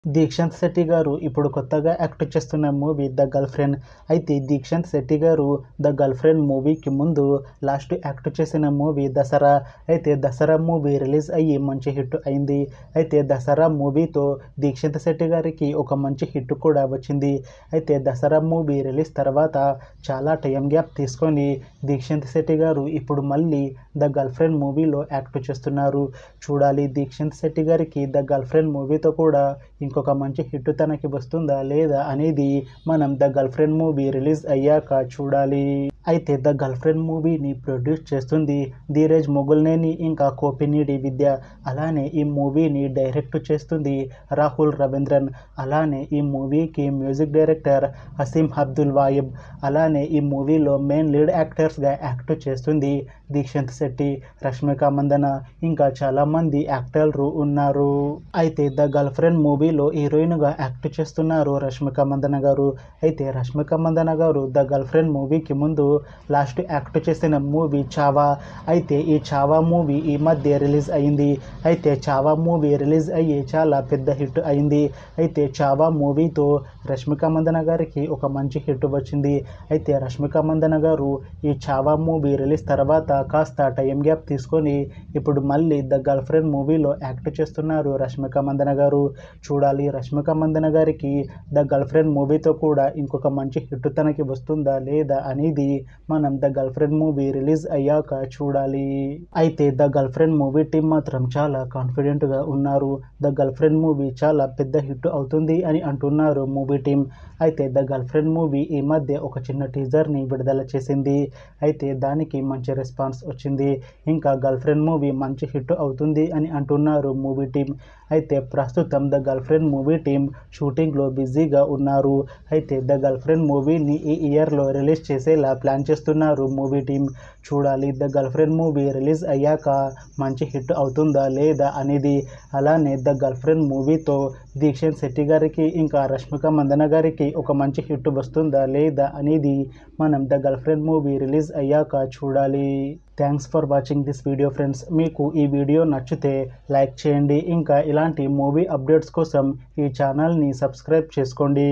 దీక్షాంత్ శెట్టి గారు ఇప్పుడు కొత్తగా యాక్ట్ చేస్తున్న మూవీ ద గర్ల్ ఫ్రెండ్. అయితే దీక్షాంత్ శెట్టి గారు ద గర్ల్ ఫ్రెండ్ మూవీకి ముందు లాస్ట్ యాక్ట్ చేసిన మూవీ దసరా. అయితే దసరా మూవీ రిలీజ్ అయ్యి మంచి హిట్ అయింది. అయితే దసరా మూవీతో దీక్షాంత్ శెట్టి గారికి ఒక మంచి హిట్ కూడా వచ్చింది. అయితే దసరా మూవీ రిలీజ్ తర్వాత చాలా టైం గ్యాప్ తీసుకొని దీక్షాంత్ శెట్టి గారు ఇప్పుడు మళ్ళీ ద గర్ల్ ఫ్రెండ్ మూవీలో యాక్ట్ చేస్తున్నారు. చూడాలి దీక్షాంత్ శెట్టి గారికి ద గర్ల్ ఫ్రెండ్ మూవీతో కూడా ఇంకొక మంచి హిట్ తనకి వస్తుందా లేదా అనేది మనం the girl friend movie release అయ్యాక చూడాలి. అయితే ద గర్ల్ ఫ్రెండ్ మూవీని ప్రొడ్యూస్ చేస్తుంది ధీరజ్ మొగుల్నేని ఇంకా కోపినేని విద్య. అలానే ఈ మూవీని డైరెక్ట్ చేస్తుంది రాహుల్ రవీంద్రన్. అలానే ఈ మూవీకి మ్యూజిక్ డైరెక్టర్ హసీం అబ్దుల్ వాయిబ్. అలానే ఈ మూవీలో మెయిన్ లీడ్ యాక్టర్స్గా యాక్ట్ చేస్తుంది దీక్షాంత్ శెట్టి, రష్మిక మందన ఇంకా చాలామంది యాక్టర్లు ఉన్నారు. అయితే ద గర్ల్ ఫ్రెండ్ మూవీలో హీరోయిన్గా యాక్ట్ చేస్తున్నారు రష్మిక మందన గారు. అయితే రష్మిక మందన గారు ద గర్ల్ ఫ్రెండ్ మూవీకి ముందు లాస్ట్ యాక్ట్ చేసిన మూవీ చావా. అయితే ఈ చావా మూవీ ఈ మధ్య రిలీజ్ అయింది. అయితే చావా మూవీ రిలీజ్ అయ్యి చాలా పెద్ద హిట్ అయింది. అయితే చావా మూవీతో రష్మిక మందన గారికి ఒక మంచి హిట్ వచ్చింది. అయితే రష్మిక మందన గారు ఈ చావా మూవీ రిలీజ్ తర్వాత కాస్త టైం గ్యాప్ తీసుకొని ఇప్పుడు మళ్ళీ ద గర్ల్ ఫ్రెండ్ మూవీలో యాక్ట్ చేస్తున్నారు రష్మిక మందన గారు. చూడాలి రష్మిక మందన గారికి ద గర్ల్ ఫ్రెండ్ మూవీతో కూడా ఇంకొక మంచి హిట్ తనకి వస్తుందా లేదా అనేది మనం the girl friend movie release అయ్యాక చూడాలి. అయితే the girl friend movie team మాత్రం చాలా కాన్ఫిడెంట్గా ఉన్నారు. ద గర్ల్ ఫ్రెండ్ మూవీ చాలా పెద్ద హిట్ అవుతుంది అని అంటున్నారు మూవీ టీం. అయితే ద గర్ల్ ఫ్రెండ్ మూవీ ఈ మధ్య ఒక చిన్న టీజర్ని విడుదల చేసింది. అయితే దానికి మంచి రెస్పాన్స్ వచ్చింది. ఇంకా గర్ల్ ఫ్రెండ్ మూవీ మంచి హిట్ అవుతుంది అని అంటున్నారు మూవీ టీం. అయితే ప్రస్తుతం the girl friend movie team షూటింగ్లో బిజీగా ఉన్నారు. అయితే ద గర్ల్ ఫ్రెండ్ మూవీని ఈ ఇయర్లో రిలీజ్ చేసేలా ప్లాన్ చేస్తున్నారు మూవీ టీం. చూడాలి the girl friend movie release అయ్యాక మంచి హిట్ అవుతుందా లేదా అనేది. అలానే ద గర్ల్ ఫ్రెండ్ మూవీతో దీక్షాంత్ శెట్టి గారికి ఇంకా రష్మిక మందన గారికి ఒక మంచి హిట్ వస్తుందా లేదా అనేది మనం the girl friend movie release అయ్యాక చూడాలి. Thanks for watching this video friends. మీకు ఈ వీడియో నచ్చితే లైక్ చేయండి. ఇంకా ఇలాంటి మూవీ అప్డేట్స్ కోసం ఈ ఛానల్ని సబ్స్క్రైబ్ చేసుకోండి.